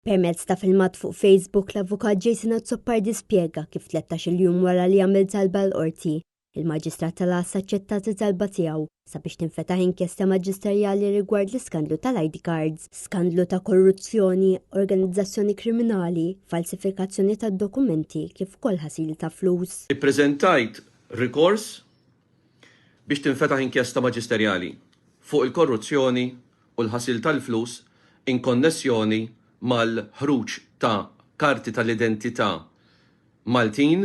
Permezz ta' filmat fuq Facebook l-avukat Jason Azzopardi spjega kif 13 jum wara li għamil talba l-qorti. Il-Maġistrat tal-Għas aċċettat it-talba tiegħu sabiex tinfetaħ inkjesta maġisterjali rigward l-iskandlu tal-ID cards, skandlu ta' korruzzjoni, organizzazzjoni kriminali, falsifikazzjoni ta' dokumenti kif ukoll ħasil ta' flus. Ippreżentajt rikors biex tinfetaħ inkjesta maġisterjali fuq il-korruzzjoni u l-ħasil tal-flus in konnessjoni mal-ħruġ ta' karti tal-identità Maltin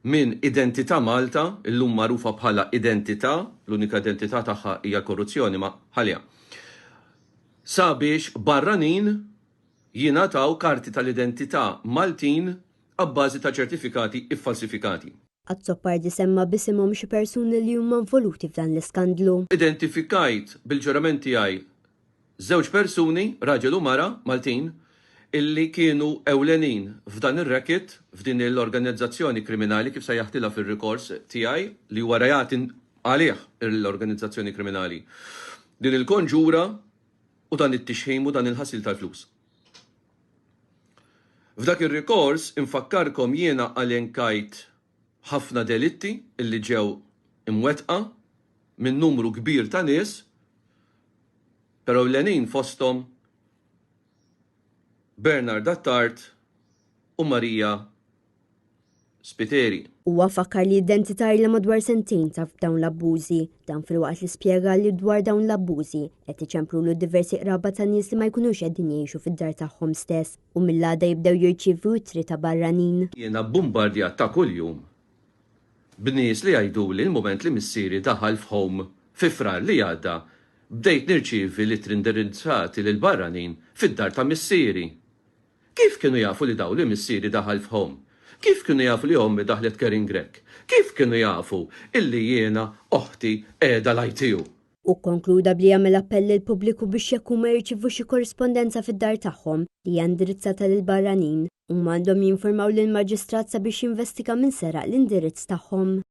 minn identità Malta, illum magħrufa bħala identità, l-unika identità tagħha hija korruzzjoni ma ħalja. Sabiex barranin jingħataw karti tal-identità Maltin abbażi ta' ċertifikati iffalsifikati. Azzopardi semma bisimhom xi persuni li huma involuti f'dan l-iskandlu. Identifikajt bil-ġuramenti tiegħi żewġ persuni, raġel u mara Maltin, illi kienu ewlenin f'dan ir-racket f'din l-organizzazzjoni kriminali kif se jaħtilha fir-rikors tiegħi li huwa rejat għalih l-organizzazzjoni kriminali. Din il-konġura u dan it-tixħim u dan il-ħasil tal-flus. F'dak ir-rikors infakkarkom jiena għalenkajt ħafna delitti illi ġew imwetqa minn numru kbir ta' nies, però ewlenin fosthom Bernard Attart u Marija Spiteri. Huwa fakkar li identitar li madwar sentejn taf dawn l-abbużi, dan fil-waqt li spjega li dwar dawn l-abbużi qed iċemplu diversi qraba ta' nies li ma jkunux qegħdin jgħixu fid-dar tagħhom stess u mill-għada jibdew jirċievu ittri ta' barranin. Jiena bombardjat ta' kuljum b'nies li jgħiduli l-mument li missieri daħal f'home fi frar li għadda bdejt nirċievi li indirizzati lil barranin fid-dar ta' missieri. Kif kienu jafu li daw li missieri daħal f'home? Kif kienu jafu li ommi daħlet Kerin Grek? Kif kienu jafu illi jiena oħti qiegħda l-ITU? U konkluda bli jagħmel appell lil pubbliku biex jekk huma jirċievu xi korrispondenza fid-dar tagħhom li hija indirizzata lil barranin u għandhom jinformaw lill maġistrat sabiex jinvestiga min seraq l-indirizz tagħhom.